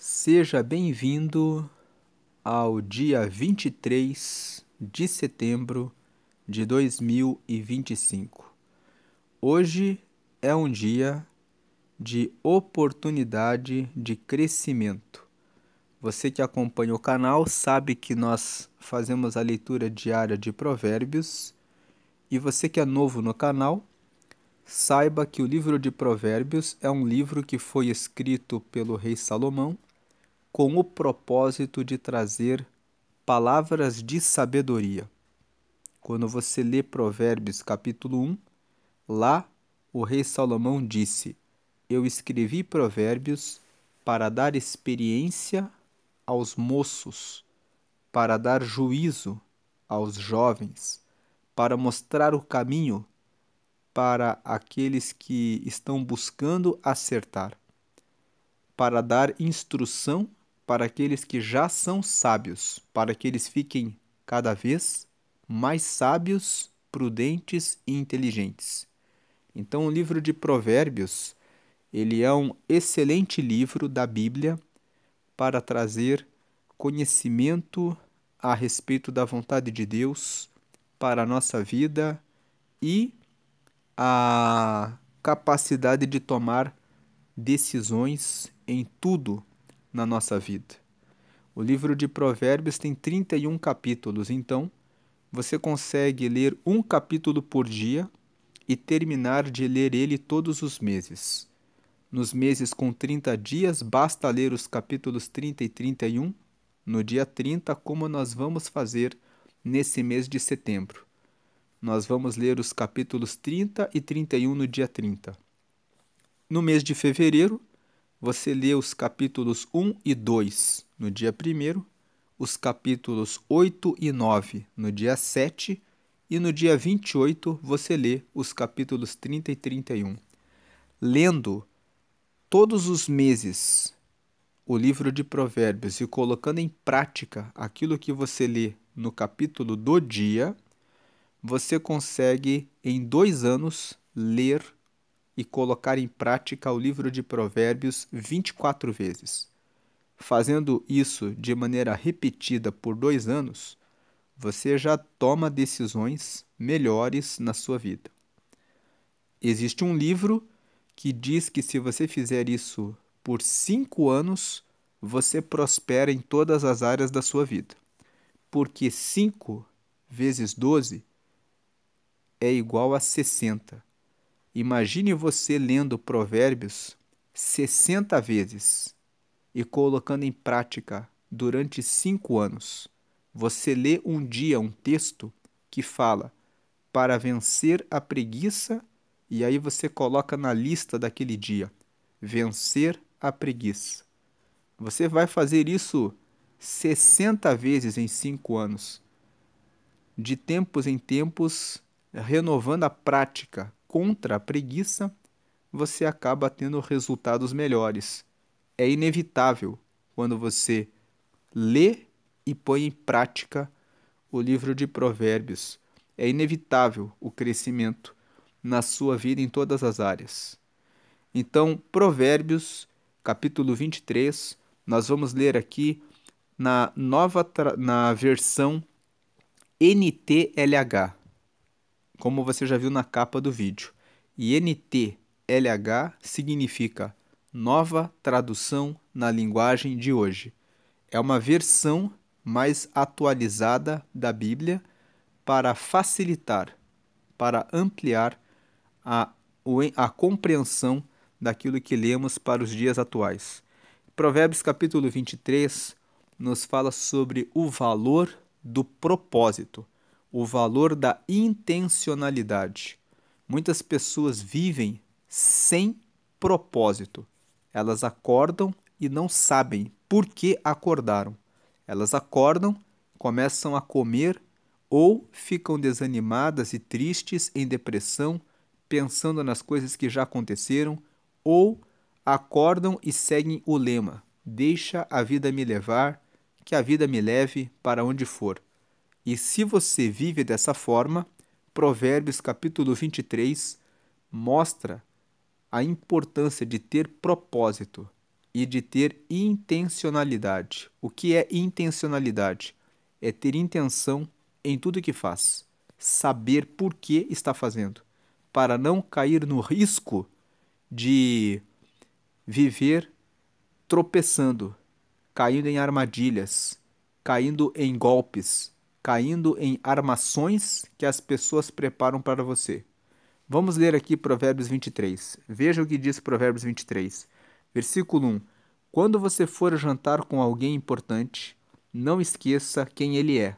Seja bem-vindo ao dia 23 de setembro de 2025. Hoje é um dia de oportunidade de crescimento. Você que acompanha o canal sabe que nós fazemos a leitura diária de Provérbios, e você que é novo no canal, saiba que o livro de Provérbios é um livro que foi escrito pelo rei Salomão com o propósito de trazer palavras de sabedoria. Quando você lê Provérbios capítulo 1, lá o rei Salomão disse: Eu escrevi Provérbios para dar experiência aos moços, para dar juízo aos jovens, para mostrar o caminho para aqueles que estão buscando acertar, para dar instrução para aqueles que já são sábios, para que eles fiquem cada vez mais sábios, prudentes e inteligentes. Então, o livro de Provérbios, ele é um excelente livro da Bíblia para trazer conhecimento a respeito da vontade de Deus para a nossa vida e a capacidade de tomar decisões em tudo na nossa vida. O livro de Provérbios tem 31 capítulos, então você consegue ler um capítulo por dia e terminar de ler ele todos os meses. Nos meses com 30 dias, basta ler os capítulos 30 e 31 no dia 30, como nós vamos fazer nesse mês de setembro. Nós vamos ler os capítulos 30 e 31 no dia 30. No mês de fevereiro, você lê os capítulos 1 e 2 no dia 1º, os capítulos 8 e 9 no dia 7, e no dia 28 você lê os capítulos 30 e 31. Lendo todos os meses o livro de Provérbios e colocando em prática aquilo que você lê no capítulo do dia, você consegue, em 2 anos, ler e colocar em prática o livro de Provérbios 24 vezes. Fazendo isso de maneira repetida por 2 anos, você já toma decisões melhores na sua vida. Existe um livro que diz que se você fizer isso por 5 anos, você prospera em todas as áreas da sua vida. Porque 5 vezes 12 é igual a 60. Imagine você lendo Provérbios 60 vezes e colocando em prática durante 5 anos. Você lê um dia um texto que fala para vencer a preguiça, e aí você coloca na lista daquele dia, vencer a preguiça. Você vai fazer isso 60 vezes em 5 anos. De tempos em tempos, renovando a prática contra a preguiça, você acaba tendo resultados melhores. É inevitável quando você lê e põe em prática o livro de Provérbios. É inevitável o crescimento na sua vida em todas as áreas. Então, Provérbios, capítulo 23, nós vamos ler aqui na versão NTLH, como você já viu na capa do vídeo. E NTLH significa Nova Tradução na Linguagem de Hoje. É uma versão mais atualizada da Bíblia para facilitar, para ampliar a compreensão daquilo que lemos para os dias atuais. Provérbios capítulo 23 nos fala sobre o valor do propósito, o valor da intencionalidade. Muitas pessoas vivem sem propósito. Elas acordam e não sabem por que acordaram. Elas acordam, começam a comer ou ficam desanimadas e tristes, em depressão, pensando nas coisas que já aconteceram, ou acordam e seguem o lema: deixa a vida me levar, que a vida me leve para onde for. E se você vive dessa forma, Provérbios capítulo 23 mostra a importância de ter propósito, e de ter intencionalidade. O que é intencionalidade? É ter intenção em tudo que faz, saber por que está fazendo, para não cair no risco de viver tropeçando, caindo em armadilhas, caindo em golpes, caindo em armações que as pessoas preparam para você. Vamos ler aqui Provérbios 23. Veja o que diz Provérbios 23. Versículo 1. Quando você for jantar com alguém importante, não esqueça quem ele é.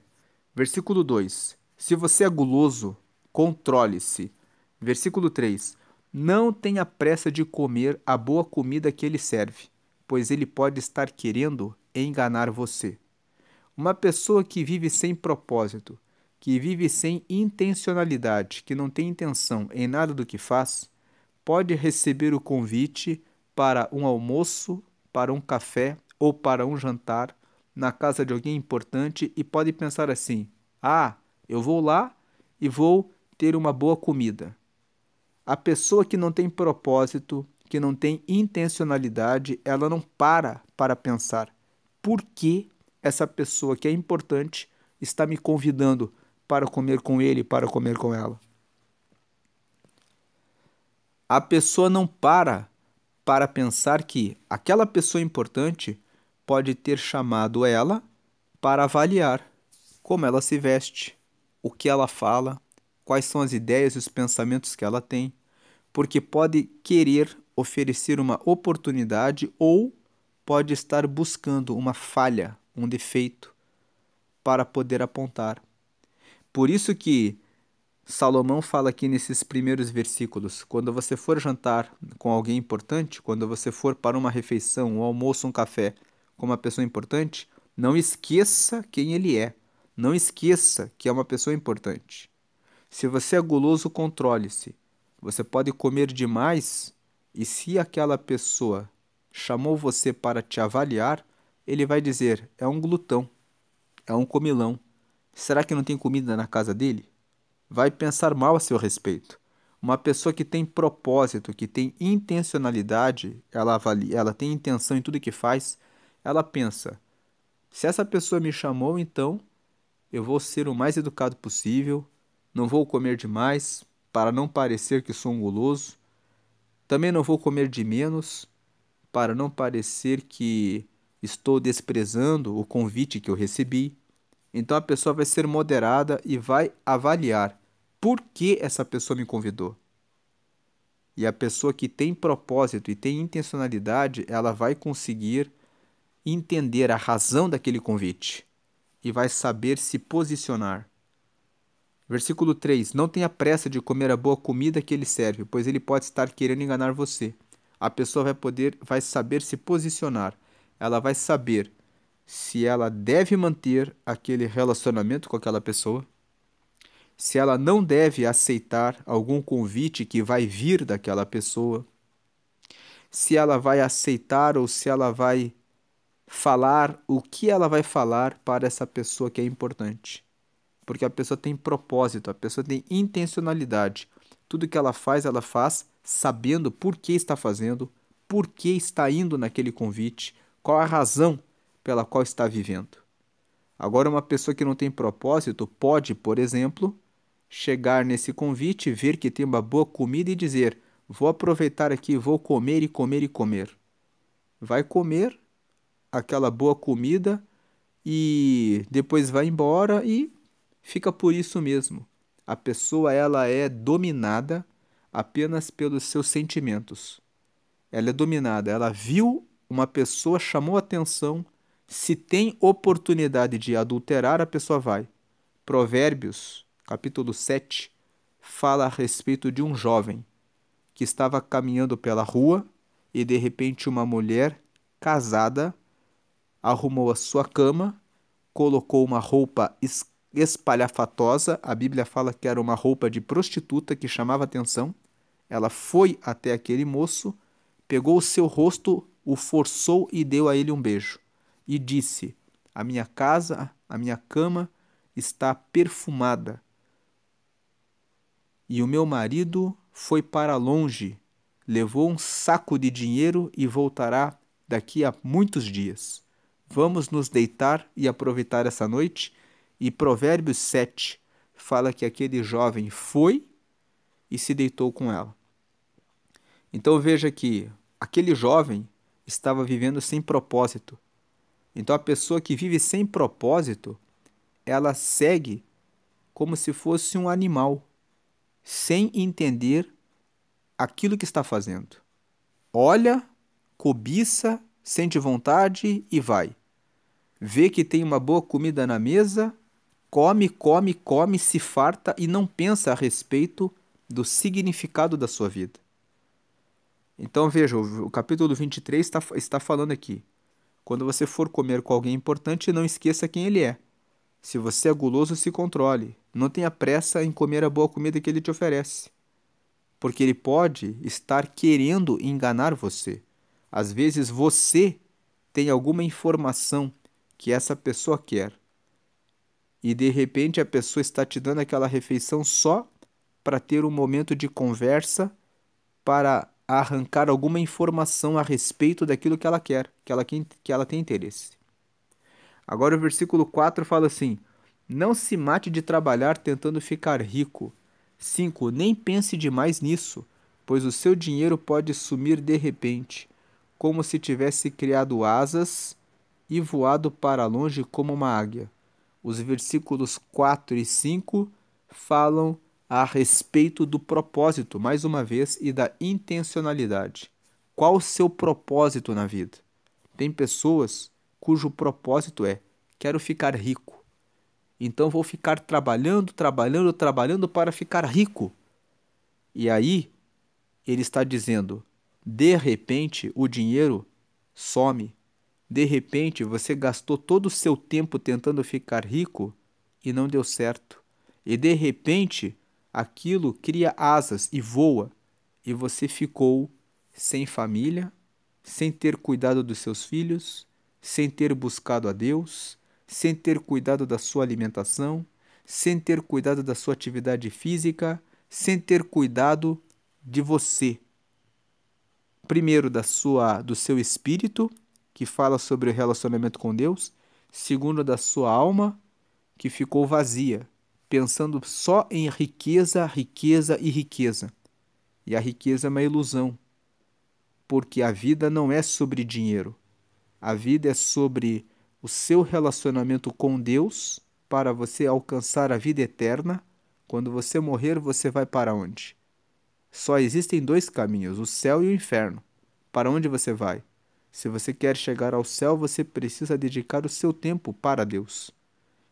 Versículo 2. Se você é guloso, controle-se. Versículo 3. Não tenha pressa de comer a boa comida que ele serve, pois ele pode estar querendo enganar você. Uma pessoa que vive sem propósito, que vive sem intencionalidade, que não tem intenção em nada do que faz, pode receber o convite para um almoço, para um café ou para um jantar na casa de alguém importante e pode pensar assim: ah, eu vou lá e vou ter uma boa comida. A pessoa que não tem propósito, que não tem intencionalidade, ela não para pensar por que essa pessoa que é importante está me convidando para comer com ele, para comer com ela. A pessoa não para pensar que aquela pessoa importante pode ter chamado ela para avaliar como ela se veste, o que ela fala, quais são as ideias e os pensamentos que ela tem, porque pode querer oferecer uma oportunidade ou pode estar buscando uma falha, um defeito para poder apontar. Por isso que Salomão fala aqui nesses primeiros versículos: quando você for jantar com alguém importante, quando você for para uma refeição, um almoço, um café com uma pessoa importante, não esqueça quem ele é. Não esqueça que é uma pessoa importante. Se você é guloso, controle-se. Você pode comer demais e se aquela pessoa chamou você para te avaliar, ele vai dizer: é um glutão, é um comilão. Será que não tem comida na casa dele? Vai pensar mal a seu respeito. Uma pessoa que tem propósito, que tem intencionalidade, ela avalia, ela tem intenção em tudo que faz, ela pensa: se essa pessoa me chamou, então eu vou ser o mais educado possível, não vou comer demais para não parecer que sou um guloso, também não vou comer de menos para não parecer que estou desprezando o convite que eu recebi. Então a pessoa vai ser moderada e vai avaliar por que essa pessoa me convidou. E a pessoa que tem propósito e tem intencionalidade, ela vai conseguir entender a razão daquele convite e vai saber se posicionar. Versículo 3: não tenha pressa de comer a boa comida que ele serve, pois ele pode estar querendo enganar você. A pessoa vai saber se posicionar. Ela vai saber se ela deve manter aquele relacionamento com aquela pessoa, se ela não deve aceitar algum convite que vai vir daquela pessoa, se ela vai aceitar ou se ela vai falar o que ela vai falar para essa pessoa que é importante. Porque a pessoa tem propósito, a pessoa tem intencionalidade. Tudo que ela faz sabendo por que está fazendo, por que está indo naquele convite, qual a razão pela qual está vivendo. Agora, uma pessoa que não tem propósito pode, por exemplo, chegar nesse convite, ver que tem uma boa comida e dizer: vou aproveitar aqui, vou comer e comer e comer. Vai comer aquela boa comida e depois vai embora e fica por isso mesmo. A pessoa ela é dominada apenas pelos seus sentimentos. Ela é dominada, ela viu uma pessoa, chamou atenção, se tem oportunidade de adulterar, a pessoa vai. Provérbios, capítulo 7, fala a respeito de um jovem que estava caminhando pela rua e de repente uma mulher casada arrumou a sua cama, colocou uma roupa espalhafatosa, a Bíblia fala que era uma roupa de prostituta que chamava atenção. Ela foi até aquele moço, pegou o seu rosto, o forçou e deu a ele um beijo. E disse: a minha casa, a minha cama está perfumada. E o meu marido foi para longe, levou um saco de dinheiro e voltará daqui a muitos dias. Vamos nos deitar e aproveitar essa noite? E Provérbios 7 fala que aquele jovem foi e se deitou com ela. Então veja que aquele jovem estava vivendo sem propósito. Então a pessoa que vive sem propósito, ela segue como se fosse um animal, sem entender aquilo que está fazendo. Olha, cobiça, sente vontade e vai. Vê que tem uma boa comida na mesa, come, come, come, se farta e não pensa a respeito do significado da sua vida. Então veja, o capítulo 23 está falando aqui. Quando você for comer com alguém importante, não esqueça quem ele é. Se você é guloso, se controle. Não tenha pressa em comer a boa comida que ele te oferece, porque ele pode estar querendo enganar você. Às vezes você tem alguma informação que essa pessoa quer e de repente a pessoa está te dando aquela refeição só para ter um momento de conversa, para arrancar alguma informação a respeito daquilo que ela quer, que ela tem interesse. Agora o versículo 4 fala assim: não se mate de trabalhar tentando ficar rico. 5. Nem pense demais nisso, pois o seu dinheiro pode sumir de repente, como se tivesse criado asas e voado para longe como uma águia. Os versículos 4 e 5 falam a respeito do propósito, mais uma vez, e da intencionalidade. Qual o seu propósito na vida? Tem pessoas cujo propósito é: quero ficar rico. Então vou ficar trabalhando, trabalhando, trabalhando para ficar rico. E aí ele está dizendo: de repente o dinheiro some. De repente você gastou todo o seu tempo tentando ficar rico e não deu certo. E de repente aquilo cria asas e voa. E você ficou sem família, sem ter cuidado dos seus filhos, sem ter buscado a Deus, sem ter cuidado da sua alimentação, sem ter cuidado da sua atividade física, sem ter cuidado de você. Primeiro, do seu espírito, que fala sobre o relacionamento com Deus. Segundo, da sua alma, que ficou vazia, pensando só em riqueza, riqueza e riqueza. E a riqueza é uma ilusão, porque a vida não é sobre dinheiro. A vida é sobre o seu relacionamento com Deus para você alcançar a vida eterna. Quando você morrer, você vai para onde? Só existem dois caminhos, o céu e o inferno. Para onde você vai? Se você quer chegar ao céu, você precisa dedicar o seu tempo para Deus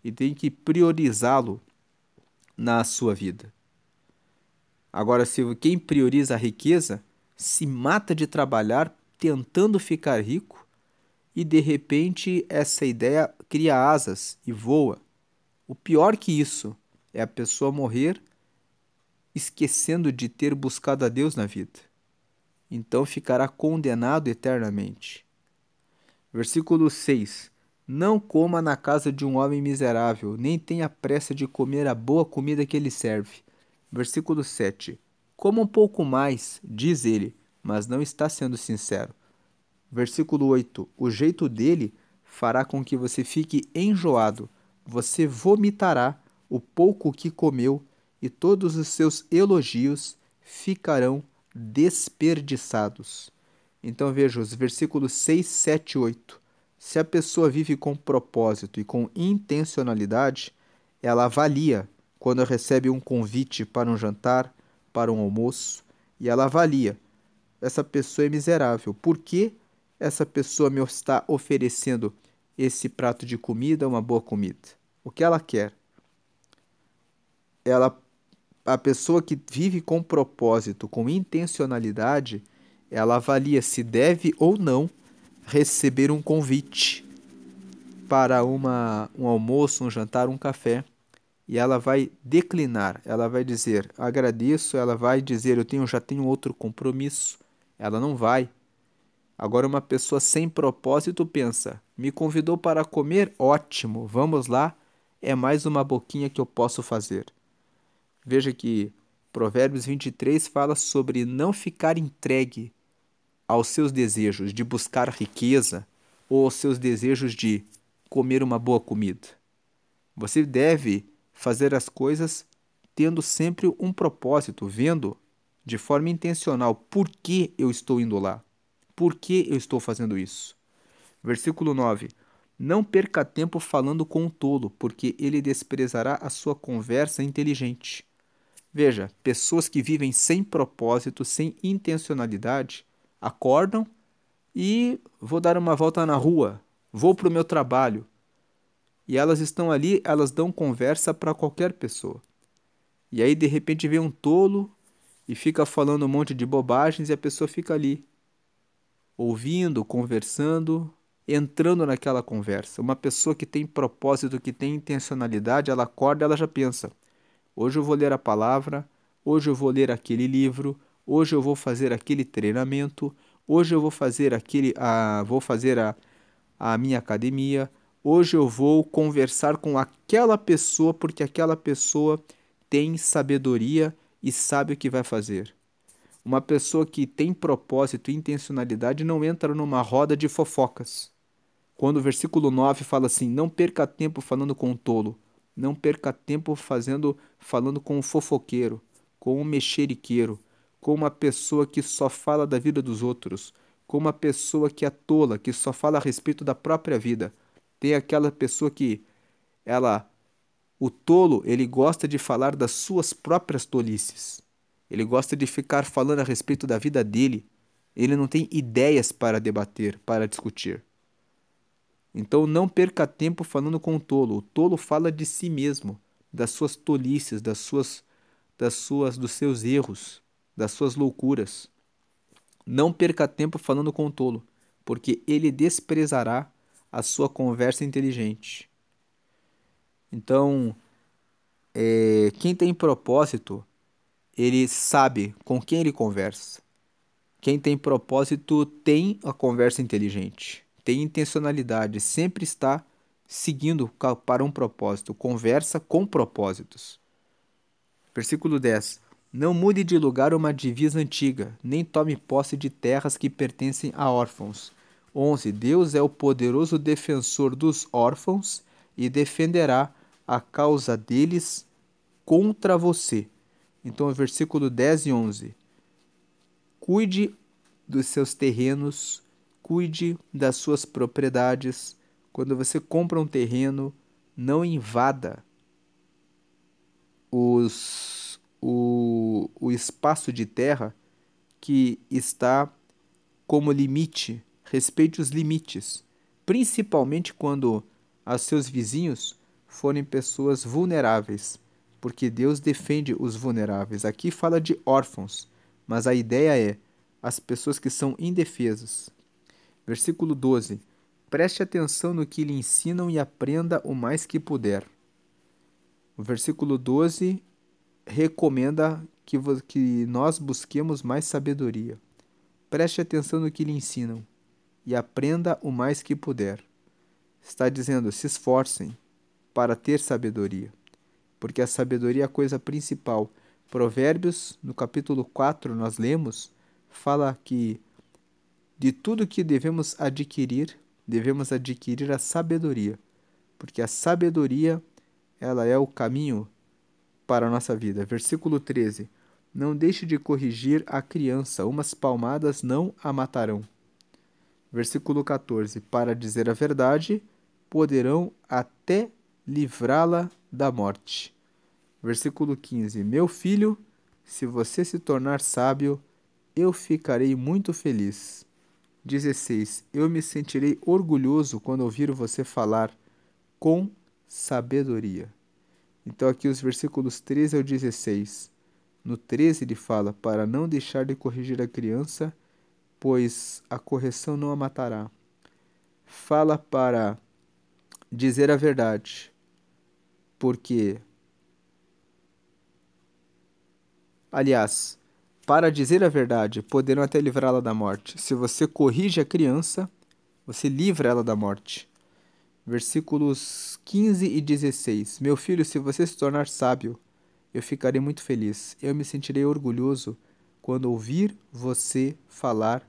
e tem que priorizá-lo na sua vida. Agora, se quem prioriza a riqueza se mata de trabalhar tentando ficar rico e de repente essa ideia cria asas e voa. O pior que isso é a pessoa morrer esquecendo de ter buscado a Deus na vida. Então ficará condenado eternamente. Versículo 6. Não coma na casa de um homem miserável, nem tenha pressa de comer a boa comida que ele serve. Versículo 7. Coma um pouco mais, diz ele, mas não está sendo sincero. Versículo 8. O jeito dele fará com que você fique enjoado. Você vomitará o pouco que comeu e todos os seus elogios ficarão desperdiçados. Então veja os versículos 6, 7 e 8. Se a pessoa vive com propósito e com intencionalidade, ela avalia quando recebe um convite para um jantar, para um almoço, e ela avalia: essa pessoa é miserável. Por que essa pessoa me está oferecendo esse prato de comida, uma boa comida? O que ela quer? A pessoa que vive com propósito, com intencionalidade, ela avalia se deve ou não receber um convite para um almoço, um jantar, um café. E ela vai declinar, ela vai dizer agradeço, ela vai dizer já tenho outro compromisso. Ela não vai. Agora uma pessoa sem propósito pensa: me convidou para comer? Ótimo, vamos lá, é mais uma boquinha que eu posso fazer. Veja que Provérbios 23 fala sobre não ficar entregue aos seus desejos de buscar riqueza ou aos seus desejos de comer uma boa comida. Você deve fazer as coisas tendo sempre um propósito, vendo de forma intencional por que eu estou indo lá, por que eu estou fazendo isso. Versículo 9: Não perca tempo falando com o tolo, porque ele desprezará a sua conversa inteligente. Veja, pessoas que vivem sem propósito, sem intencionalidade, acordam e vou dar uma volta na rua, vou para o meu trabalho. E elas estão ali, elas dão conversa para qualquer pessoa. E aí, de repente, vem um tolo e fica falando um monte de bobagens e a pessoa fica ali, ouvindo, conversando, entrando naquela conversa. Uma pessoa que tem propósito, que tem intencionalidade, ela acorda, ela já pensa: hoje eu vou ler a palavra, hoje eu vou ler aquele livro, hoje eu vou fazer aquele treinamento, hoje eu vou fazer a minha academia, hoje eu vou conversar com aquela pessoa porque aquela pessoa tem sabedoria e sabe o que vai fazer. Uma pessoa que tem propósito e intencionalidade não entra numa roda de fofocas. Quando o versículo 9 fala assim: não perca tempo falando com o tolo, não perca tempo falando com o fofoqueiro, com o mexeriqueiro, com uma pessoa que só fala da vida dos outros, com uma pessoa que é tola, que só fala a respeito da própria vida. Tem aquela pessoa que o tolo, ele gosta de falar das suas próprias tolices. Ele gosta de ficar falando a respeito da vida dele. Ele não tem ideias para debater, para discutir. Então não perca tempo falando com o tolo. O tolo fala de si mesmo, das suas tolices, dos seus erros, das suas loucuras. Não perca tempo falando com o tolo, porque ele desprezará a sua conversa inteligente. Então, quem tem propósito, ele sabe com quem ele conversa. Quem tem propósito tem a conversa inteligente, tem intencionalidade, sempre está seguindo para um propósito, conversa com propósitos. Versículo 10: Não mude de lugar uma divisa antiga, nem tome posse de terras que pertencem a órfãos. 11. Deus é o poderoso defensor dos órfãos e defenderá a causa deles contra você. Então, versículo 10 e 11. Cuide dos seus terrenos, cuide das suas propriedades. Quando você compra um terreno, não invada o espaço de terra que está como limite. Respeite os limites, principalmente quando os seus vizinhos forem pessoas vulneráveis, porque Deus defende os vulneráveis. Aqui fala de órfãos, mas a ideia é as pessoas que são indefesas. Versículo 12. Preste atenção no que lhe ensinam e aprenda o mais que puder. O versículo 12 recomenda que nós busquemos mais sabedoria. Preste atenção no que lhe ensinam e aprenda o mais que puder. Está dizendo: se esforcem para ter sabedoria, porque a sabedoria é a coisa principal. Provérbios, no capítulo 4, nós lemos, fala que de tudo que devemos adquirir a sabedoria, porque a sabedoria, ela é o caminho para a nossa vida. Versículo 13. Não deixe de corrigir a criança, umas palmadas não a matarão. Versículo 14. Para dizer a verdade, poderão até livrá-la da morte. Versículo 15. Meu filho, se você se tornar sábio, eu ficarei muito feliz. 16. Eu me sentirei orgulhoso quando ouvir você falar com sabedoria. Então aqui os versículos 13 ao 16. No 13 ele fala: para não deixar de corrigir a criança, pois a correção não a matará. Fala para dizer a verdade, porque... Aliás, para dizer a verdade, poderão até livrá-la da morte. Se você corrige a criança, você livra ela da morte. Versículos 15 e 16. Meu filho, se você se tornar sábio, eu ficarei muito feliz. Eu me sentirei orgulhoso quando ouvir você falar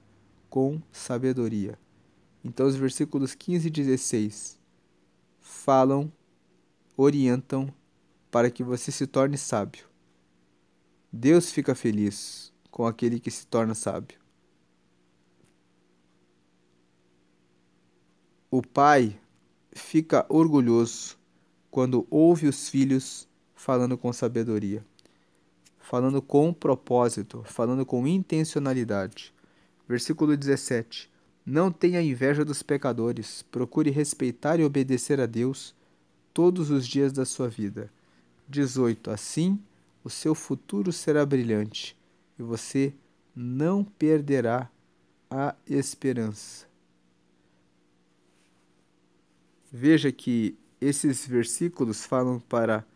com sabedoria. Então, os versículos 15 e 16 falam, orientam para que você se torne sábio. Deus fica feliz com aquele que se torna sábio. O pai fica orgulhoso quando ouve os filhos falando com sabedoria, falando com propósito, falando com intencionalidade. Versículo 17. Não tenha inveja dos pecadores, procure respeitar e obedecer a Deus todos os dias da sua vida. 18. Assim, o seu futuro será brilhante e você não perderá a esperança. Veja que esses versículos falam para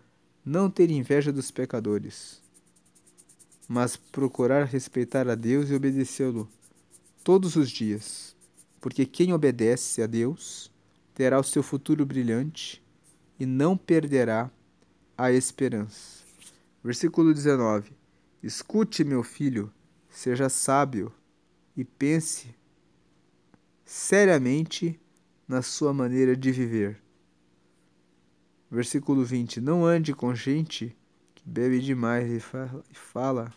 não ter inveja dos pecadores, mas procurar respeitar a Deus e obedecê-lo todos os dias, porque quem obedece a Deus terá o seu futuro brilhante e não perderá a esperança. Versículo 19. Escute, meu filho, seja sábio e pense seriamente na sua maneira de viver. Versículo 20. Não ande com gente que bebe demais e fala.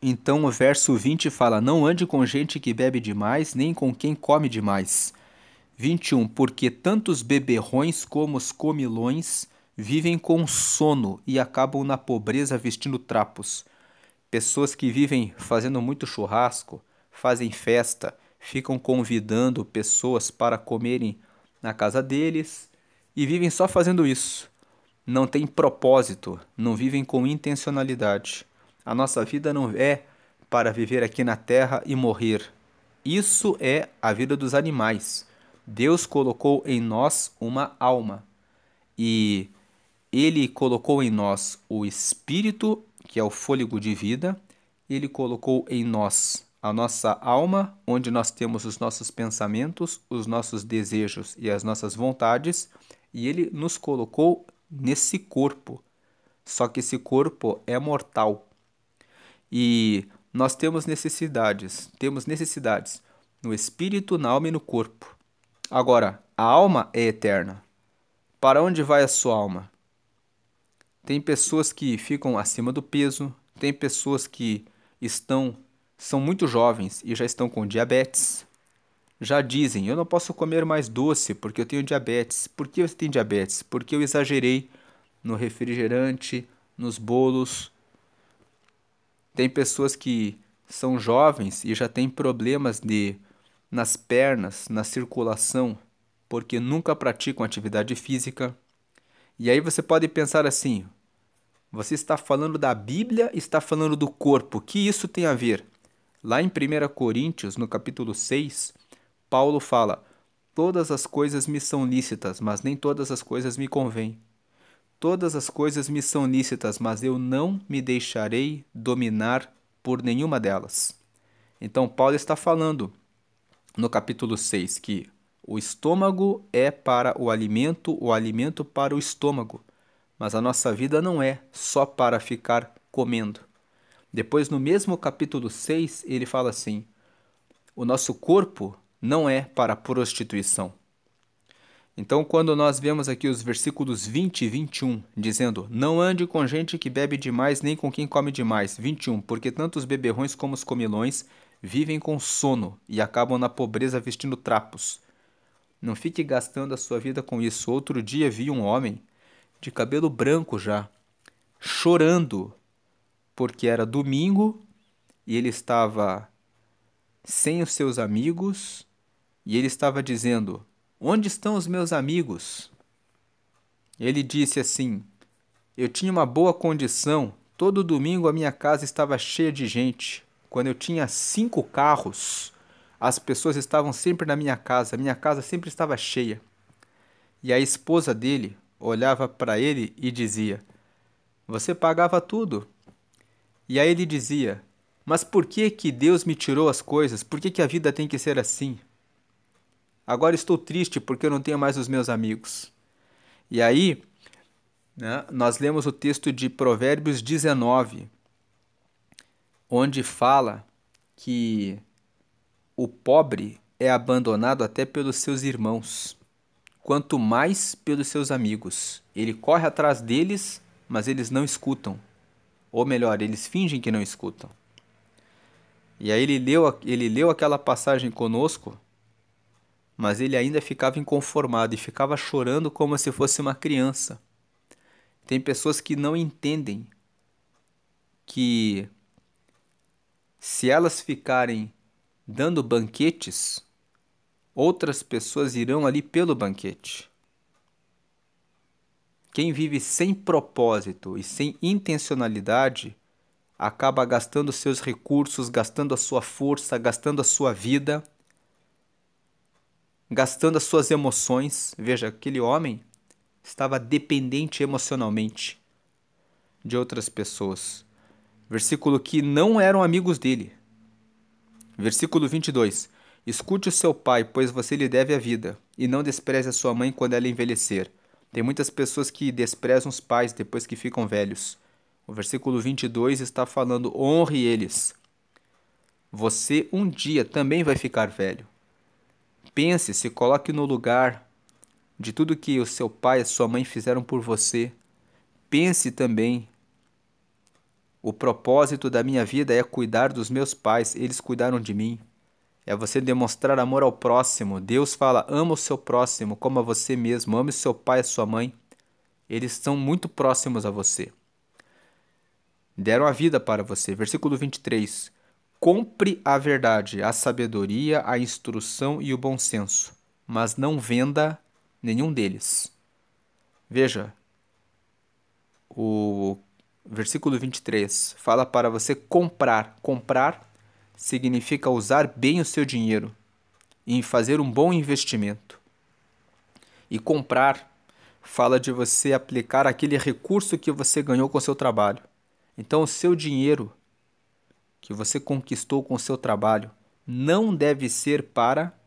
Então o verso 20 fala: não ande com gente que bebe demais, nem com quem come demais. 21. Porque tantos beberrões como os comilões vivem com sono e acabam na pobreza vestindo trapos. Pessoas que vivem fazendo muito churrasco, fazem festa, ficam convidando pessoas para comerem na casa deles e vivem só fazendo isso. Não tem propósito, não vivem com intencionalidade. A nossa vida não é para viver aqui na terra e morrer. Isso é a vida dos animais. Deus colocou em nós uma alma e Ele colocou em nós o espírito, que é o fôlego de vida. Ele colocou em nós a nossa alma, onde nós temos os nossos pensamentos, os nossos desejos e as nossas vontades, e Ele nos colocou nesse corpo. Só que esse corpo é mortal. E nós temos necessidades no espírito, na alma e no corpo. Agora, a alma é eterna. Para onde vai a sua alma? Tem pessoas que ficam acima do peso, tem pessoas que são muito jovens e já estão com diabetes. Já dizem, eu não posso comer mais doce porque eu tenho diabetes. Por que você tem diabetes? Porque eu exagerei no refrigerante, nos bolos. Tem pessoas que são jovens e já têm problemas nas pernas, na circulação, porque nunca praticam atividade física. E aí você pode pensar assim, você está falando da Bíblia e está falando do corpo, o que isso tem a ver? Lá em 1 Coríntios, no capítulo 6, Paulo fala, todas as coisas me são lícitas, mas nem todas as coisas me convêm. Todas as coisas me são lícitas, mas eu não me deixarei dominar por nenhuma delas. Então, Paulo está falando no capítulo 6 que o estômago é para o alimento para o estômago. Mas a nossa vida não é só para ficar comendo. Depois, no mesmo capítulo 6, ele fala assim: o nosso corpo não é para prostituição. Então, quando nós vemos aqui os versículos 20 e 21, dizendo, não ande com gente que bebe demais, nem com quem come demais. 21, porque tanto os beberrões como os comilões vivem com sono e acabam na pobreza vestindo trapos. Não fique gastando a sua vida com isso. Outro dia vi um homem de cabelo branco já, chorando, porque era domingo e ele estava sem os seus amigos e ele estava dizendo, onde estão os meus amigos? Ele disse assim, eu tinha uma boa condição, todo domingo a minha casa estava cheia de gente. Quando eu tinha 5 carros, as pessoas estavam sempre na minha casa sempre estava cheia. E a esposa dele olhava para ele e dizia, você pagava tudo. E aí ele dizia, mas por que que Deus me tirou as coisas? Por que que a vida tem que ser assim? Agora estou triste porque eu não tenho mais os meus amigos. E aí, nós lemos o texto de Provérbios 19, onde fala que o pobre é abandonado até pelos seus irmãos, quanto mais pelos seus amigos. Ele corre atrás deles, mas eles não escutam. Ou melhor, eles fingem que não escutam. E aí ele leu aquela passagem conosco, mas ele ainda ficava inconformado e ficava chorando como se fosse uma criança. Tem pessoas que não entendem que se elas ficarem dando banquetes, outras pessoas irão ali pelo banquete. Quem vive sem propósito e sem intencionalidade acaba gastando seus recursos, gastando a sua força, gastando a sua vida, gastando as suas emoções. Veja, aquele homem estava dependente emocionalmente de outras pessoas. Versículo que não eram amigos dele. Versículo 22. Escute o seu pai, pois você lhe deve a vida, e não despreze a sua mãe quando ela envelhecer. Tem muitas pessoas que desprezam os pais depois que ficam velhos. O versículo 22 está falando: honre eles. Você um dia também vai ficar velho. Pense, se coloque no lugar de tudo que o seu pai e a sua mãe fizeram por você. Pense também: o propósito da minha vida é cuidar dos meus pais, eles cuidaram de mim. É você demonstrar amor ao próximo. Deus fala: ama o seu próximo como a você mesmo. Ame o seu pai e a sua mãe. Eles são muito próximos a você. Deram a vida para você. Versículo 23. Compre a verdade, a sabedoria, a instrução e o bom senso, mas não venda nenhum deles. Veja, o versículo 23 fala para você comprar. Comprar significa usar bem o seu dinheiro e fazer um bom investimento. E comprar fala de você aplicar aquele recurso que você ganhou com o seu trabalho. Então, o seu dinheiro que você conquistou com o seu trabalho não deve ser para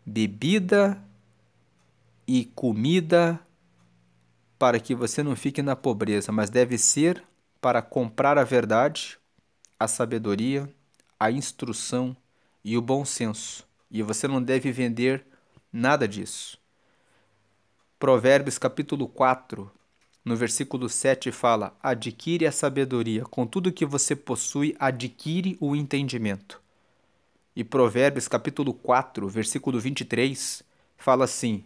bebida e comida, para que você não fique na pobreza, mas deve ser para comprar a verdade, a sabedoria, a instrução e o bom senso. E você não deve vender nada disso. Provérbios capítulo 4, no versículo 7 fala: adquire a sabedoria, com tudo que você possui, adquire o entendimento. E Provérbios capítulo 4, versículo 23 fala assim: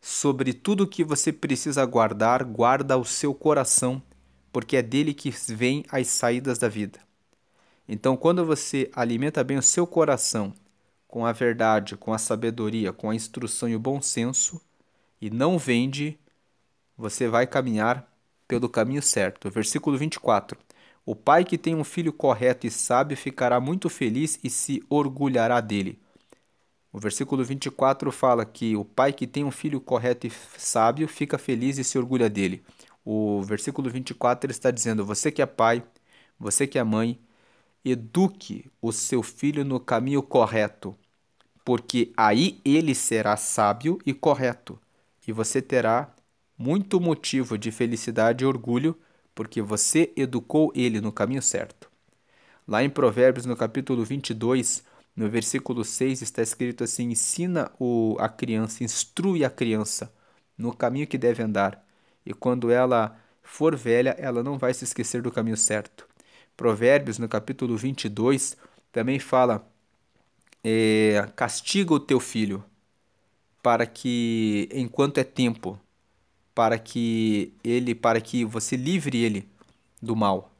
sobre tudo que você precisa guardar, guarda o seu coração, porque é dele que vêm as saídas da vida. Então, quando você alimenta bem o seu coração com a verdade, com a sabedoria, com a instrução e o bom senso, e não vende, você vai caminhar pelo caminho certo. Versículo 24. O pai que tem um filho correto e sábio ficará muito feliz e se orgulhará dele. O versículo 24 fala que o pai que tem um filho correto e sábio fica feliz e se orgulha dele. O versículo 24 ele está dizendo: você que é pai, você que é mãe, eduque o seu filho no caminho correto, porque aí ele será sábio e correto, e você terá muito motivo de felicidade e orgulho, porque você educou ele no caminho certo. Lá em Provérbios, no capítulo 22, no versículo 6, está escrito assim: ensina a criança, instrui a criança no caminho que deve andar, e quando ela for velha, ela não vai se esquecer do caminho certo. Provérbios, no capítulo 22, também fala: castiga o teu filho, para que, enquanto é tempo, para que você livre ele do mal.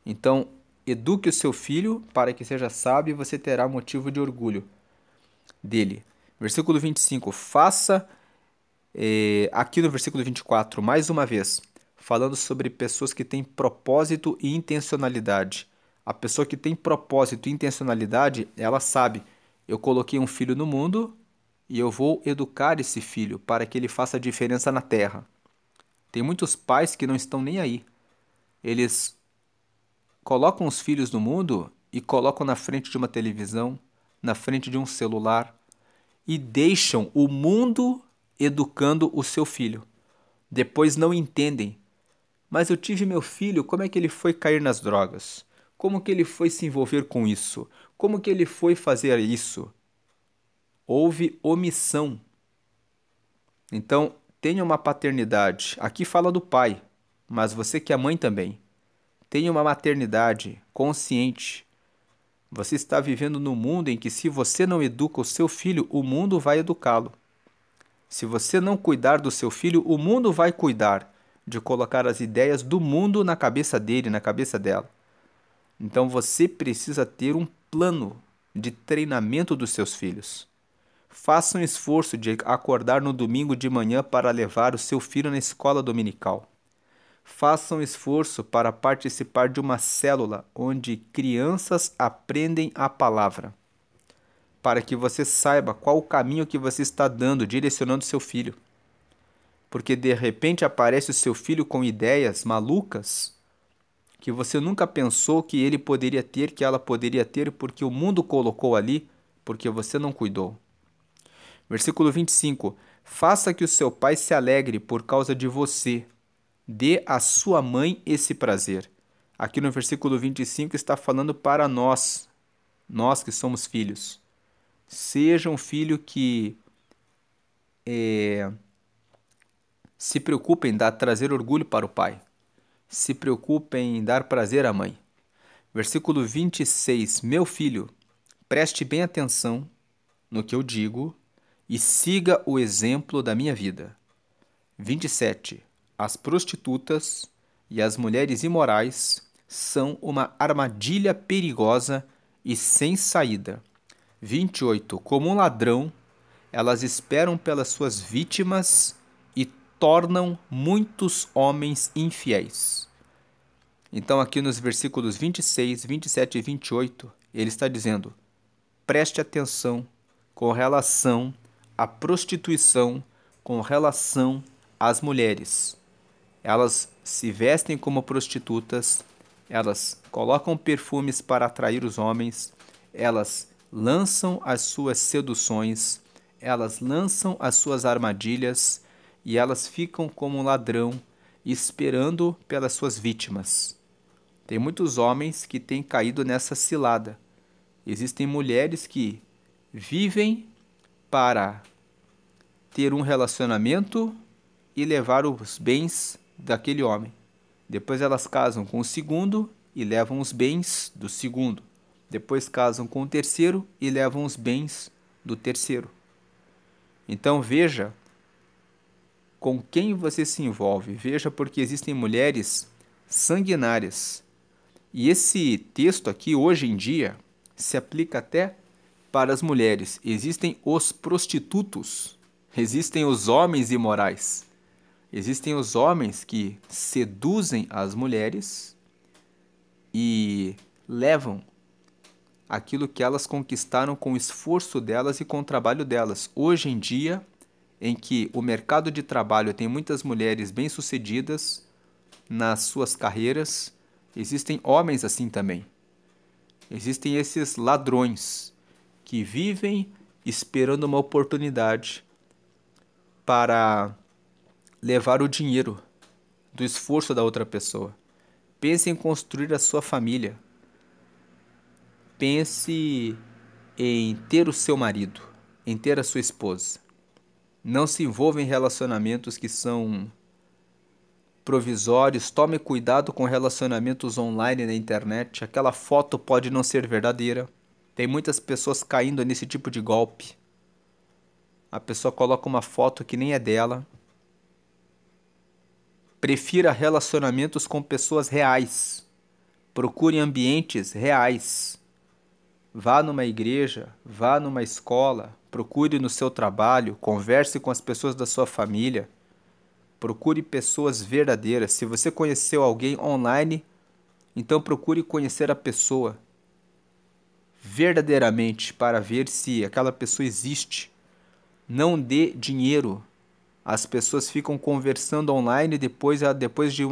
Então, eduque o seu filho para que seja sábio e você terá motivo de orgulho dele. Versículo 25. Aqui no versículo 24, mais uma vez, falando sobre pessoas que têm propósito e intencionalidade. A pessoa que tem propósito e intencionalidade, ela sabe: eu coloquei um filho no mundo e eu vou educar esse filho para que ele faça diferença na terra. Tem muitos pais que não estão nem aí. Eles colocam os filhos no mundo e colocam na frente de uma televisão, na frente de um celular, e deixam o mundo educando o seu filho. Depois não entendem: mas eu tive meu filho, como é que ele foi cair nas drogas? Como que ele foi se envolver com isso? Como que ele foi fazer isso? Houve omissão. Então, tenha uma paternidade. Aqui fala do pai, mas você que é mãe também. Tenha uma maternidade consciente. Você está vivendo num mundo em que, se você não educa o seu filho, o mundo vai educá-lo. Se você não cuidar do seu filho, o mundo vai cuidar de colocar as ideias do mundo na cabeça dele, na cabeça dela. Então você precisa ter um plano de treinamento dos seus filhos. Faça um esforço de acordar no domingo de manhã para levar o seu filho na escola dominical. Faça um esforço para participar de uma célula onde crianças aprendem a palavra, para que você saiba qual o caminho que você está dando, direcionando seu filho. Porque de repente aparece o seu filho com ideias malucas que você nunca pensou que ele poderia ter, que ela poderia ter, porque o mundo colocou ali, porque você não cuidou. Versículo 25. Faça que o seu pai se alegre por causa de você. Dê à sua mãe esse prazer. Aqui no versículo 25 está falando para nós, nós que somos filhos. Seja um filho que se preocupe em trazer orgulho para o pai. Se preocupe em dar prazer à mãe. Versículo 26. Meu filho, preste bem atenção no que eu digo e siga o exemplo da minha vida. 27. As prostitutas e as mulheres imorais são uma armadilha perigosa e sem saída. 28. Como um ladrão, elas esperam pelas suas vítimas e tornam muitos homens infiéis. Então, aqui nos versículos 26, 27 e 28, ele está dizendo: preste atenção com relação à prostituição, com relação às mulheres. Elas se vestem como prostitutas, elas colocam perfumes para atrair os homens, elas lançam as suas seduções, elas lançam as suas armadilhas e elas ficam como um ladrão esperando pelas suas vítimas. Tem muitos homens que têm caído nessa cilada. Existem mulheres que vivem para ter um relacionamento e levar os bens daquele homem. Depois elas casam com o segundo e levam os bens do segundo. Depois casam com o terceiro e levam os bens do terceiro. Então veja com quem você se envolve. Veja, porque existem mulheres sanguinárias. E esse texto aqui, hoje em dia, se aplica até para as mulheres. Existem os prostitutos, existem os homens imorais. Existem os homens que seduzem as mulheres e levam aquilo que elas conquistaram com o esforço delas e com o trabalho delas. Hoje em dia, em que o mercado de trabalho tem muitas mulheres bem-sucedidas nas suas carreiras, existem homens assim também. Existem esses ladrões que vivem esperando uma oportunidade para levar o dinheiro do esforço da outra pessoa. Pense em construir a sua família. Pense em ter o seu marido, em ter a sua esposa. Não se envolva em relacionamentos que são provisórios. Tome cuidado com relacionamentos online na internet. Aquela foto pode não ser verdadeira. Tem muitas pessoas caindo nesse tipo de golpe. A pessoa coloca uma foto que nem é dela. Prefira relacionamentos com pessoas reais. Procure ambientes reais. Vá numa igreja, vá numa escola, procure no seu trabalho, converse com as pessoas da sua família. Procure pessoas verdadeiras. Se você conheceu alguém online, então procure conhecer a pessoa verdadeiramente para ver se aquela pessoa existe. Não dê dinheiro. As pessoas ficam conversando online e depois de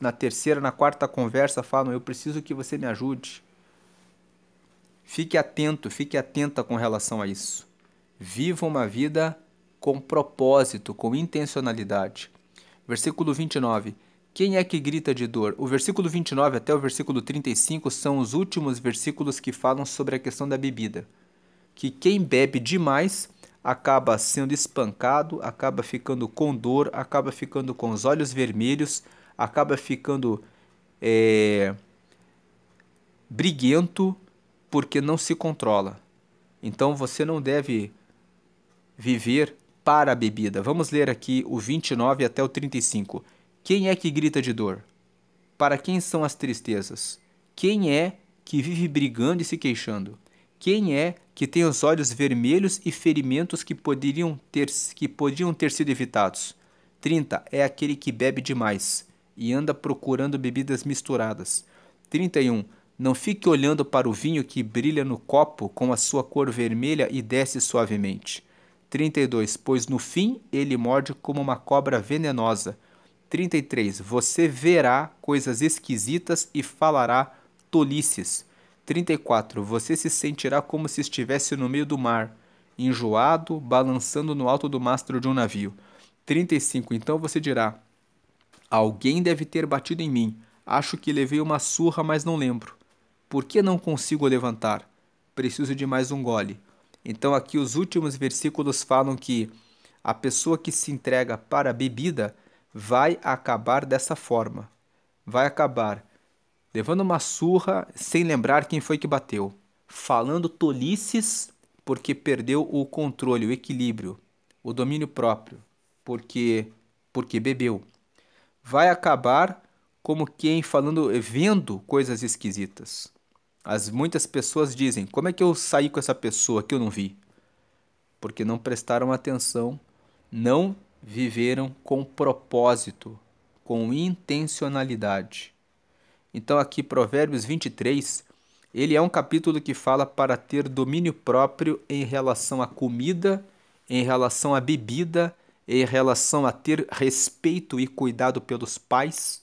na terceira, na quarta conversa falam: eu preciso que você me ajude. Fique atento, fique atenta com relação a isso. Viva uma vida com propósito, com intencionalidade. Versículo 29. Quem é que grita de dor? O versículo 29 até o versículo 35 são os últimos versículos que falam sobre a questão da bebida. Que quem bebe demais acaba sendo espancado, acaba ficando com dor, acaba ficando com os olhos vermelhos, acaba ficando briguento porque não se controla. Então você não deve viver para a bebida. Vamos ler aqui o 29 até o 35. Quem é que grita de dor? Para quem são as tristezas? Quem é que vive brigando e se queixando? Quem é que tem os olhos vermelhos e ferimentos que poderiam ter sido evitados? 30. É aquele que bebe demais e anda procurando bebidas misturadas. 31. Não fique olhando para o vinho que brilha no copo com a sua cor vermelha e desce suavemente. 32. Pois no fim ele morde como uma cobra venenosa. 33. Você verá coisas esquisitas e falará tolices. 34. Você se sentirá como se estivesse no meio do mar, enjoado, balançando no alto do mastro de um navio. 35. Então você dirá: alguém deve ter batido em mim. Acho que levei uma surra, mas não lembro. Por que não consigo levantar? Preciso de mais um gole. Então aqui os últimos versículos falam que a pessoa que se entrega para a bebida vai acabar dessa forma. Vai acabar levando uma surra sem lembrar quem foi que bateu, falando tolices porque perdeu o controle, o equilíbrio, o domínio próprio, porque bebeu. Vai acabar como quem vendo coisas esquisitas. Muitas pessoas dizem: como é que eu saí com essa pessoa que eu não vi? Porque não prestaram atenção, não viveram com propósito, com intencionalidade. Então aqui Provérbios 23, ele é um capítulo que fala para ter domínio próprio em relação à comida, em relação à bebida, em relação a ter respeito e cuidado pelos pais,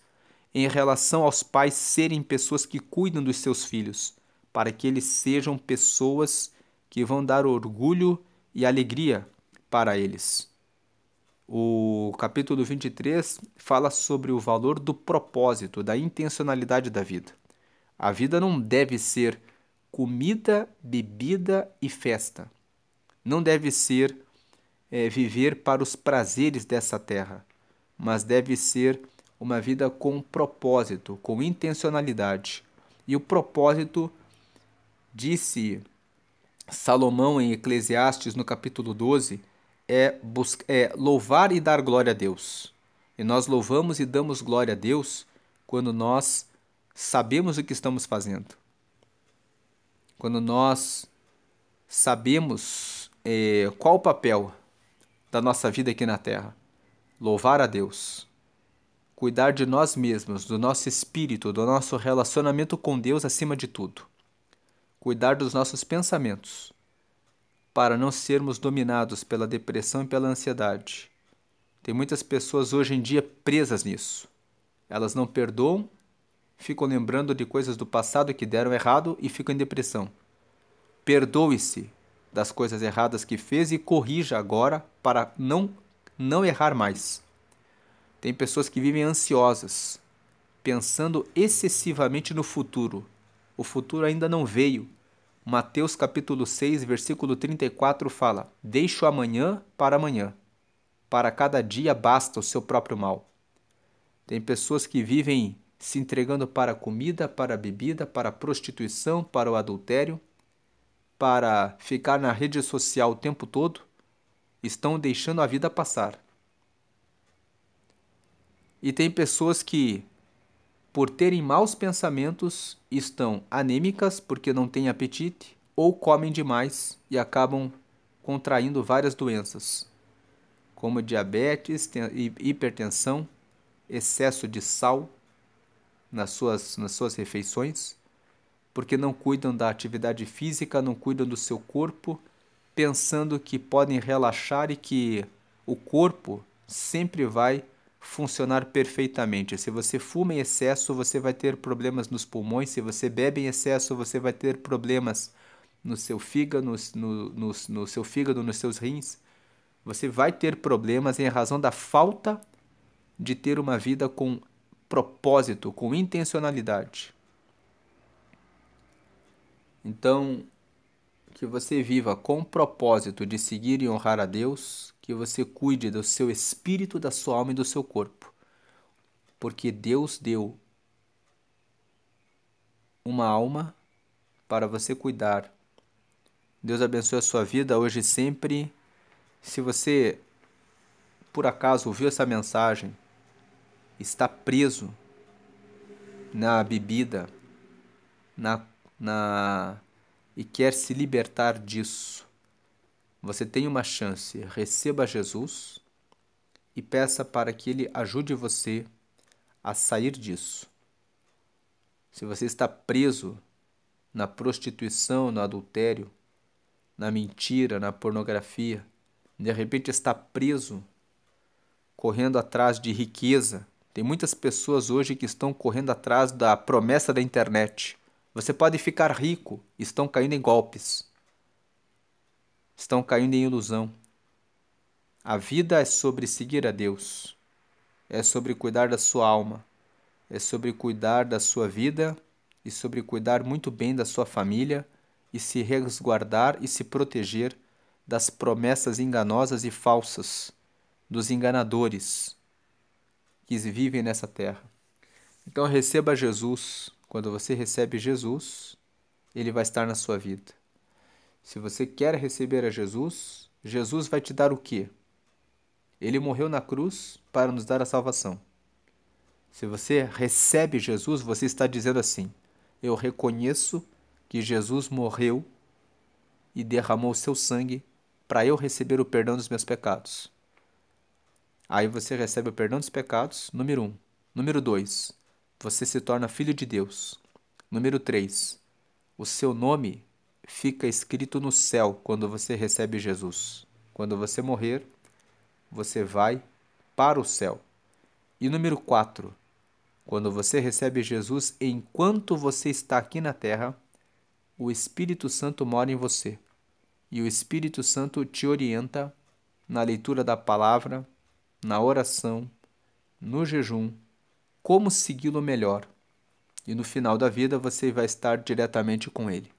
em relação aos pais serem pessoas que cuidam dos seus filhos, para que eles sejam pessoas que vão dar orgulho e alegria para eles. O capítulo 23 fala sobre o valor do propósito, da intencionalidade da vida. A vida não deve ser comida, bebida e festa. Não deve ser viver para os prazeres dessa terra, mas deve ser uma vida com propósito, com intencionalidade. E o propósito, disse Salomão em Eclesiastes, no capítulo 12, é louvar e dar glória a Deus. E nós louvamos e damos glória a Deus quando nós sabemos o que estamos fazendo. Quando nós sabemos qual o papel da nossa vida aqui na Terra. Louvar a Deus. Cuidar de nós mesmos, do nosso espírito, do nosso relacionamento com Deus acima de tudo. Cuidar dos nossos pensamentos, para não sermos dominados pela depressão e pela ansiedade. Tem muitas pessoas hoje em dia presas nisso. Elas não perdoam, ficam lembrando de coisas do passado que deram errado e ficam em depressão. Perdoe-se das coisas erradas que fez e corrija agora para não errar mais. Tem pessoas que vivem ansiosas, pensando excessivamente no futuro. O futuro ainda não veio. Mateus capítulo 6, versículo 34 fala: deixe o amanhã. Para cada dia basta o seu próprio mal. Tem pessoas que vivem se entregando para a comida, para a bebida, para a prostituição, para o adultério, para ficar na rede social o tempo todo, estão deixando a vida passar. E tem pessoas que, por terem maus pensamentos, estão anêmicas porque não têm apetite ou comem demais e acabam contraindo várias doenças, como diabetes, hipertensão, excesso de sal nas suas refeições, porque não cuidam da atividade física, não cuidam do seu corpo, pensando que podem relaxar e que o corpo sempre vai funcionar perfeitamente. Se você fuma em excesso, você vai ter problemas nos pulmões. Se você bebe em excesso, você vai ter problemas no seu fígado, no seu fígado, nos seus rins. Você vai ter problemas em razão da falta de ter uma vida com propósito, com intencionalidade. Então, que você viva com o propósito de seguir e honrar a Deus, que você cuide do seu espírito, da sua alma e do seu corpo. Porque Deus deu uma alma para você cuidar. Deus abençoe a sua vida hoje e sempre. Se você, por acaso, ouviu essa mensagem, está preso na bebida, na, e quer se libertar disso, você tem uma chance. Receba Jesus e peça para que Ele ajude você a sair disso. Se você está preso na prostituição, no adultério, na mentira, na pornografia, de repente está preso correndo atrás de riqueza. Tem muitas pessoas hoje que estão correndo atrás da promessa da internet. Você pode ficar rico, estão caindo em golpes, estão caindo em ilusão. A vida é sobre seguir a Deus, é sobre cuidar da sua alma, é sobre cuidar da sua vida e sobre cuidar muito bem da sua família e se resguardar e se proteger das promessas enganosas e falsas dos enganadores que vivem nessa terra. Então receba Jesus. Quando você recebe Jesus, Ele vai estar na sua vida. Se você quer receber a Jesus, Jesus vai te dar o quê? Ele morreu na cruz para nos dar a salvação. Se você recebe Jesus, você está dizendo assim: eu reconheço que Jesus morreu e derramou seu sangue para eu receber o perdão dos meus pecados. Aí você recebe o perdão dos pecados, número 1. Número 2, você se torna filho de Deus. Número 3, o seu nome fica escrito no céu quando você recebe Jesus. Quando você morrer, você vai para o céu. E número 4, quando você recebe Jesus, enquanto você está aqui na terra, o Espírito Santo mora em você. E o Espírito Santo te orienta na leitura da palavra, na oração, no jejum, como segui-lo melhor. E no final da vida você vai estar diretamente com Ele.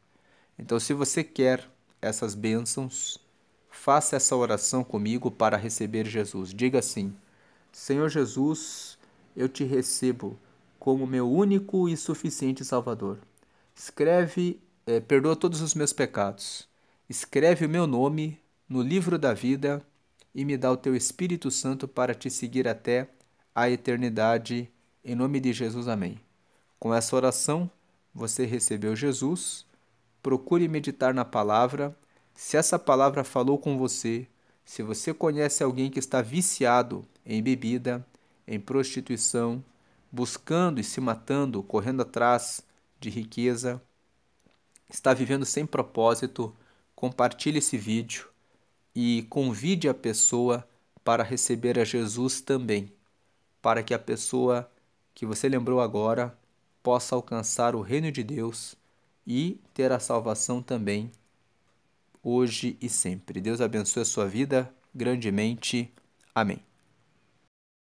Então, se você quer essas bênçãos, faça essa oração comigo para receber Jesus. Diga assim: Senhor Jesus, eu te recebo como meu único e suficiente Salvador. Perdoa todos os meus pecados. Escreve o meu nome no livro da vida e me dá o teu Espírito Santo para te seguir até a eternidade. Em nome de Jesus, amém. Com essa oração, você recebeu Jesus. Procure meditar na palavra. Se essa palavra falou com você, se você conhece alguém que está viciado em bebida, em prostituição, buscando e se matando, correndo atrás de riqueza, está vivendo sem propósito, compartilhe esse vídeo e convide a pessoa para receber a Jesus também, para que a pessoa que você lembrou agora possa alcançar o reino de Deus e ter a salvação também, hoje e sempre. Deus abençoe a sua vida grandemente. Amém.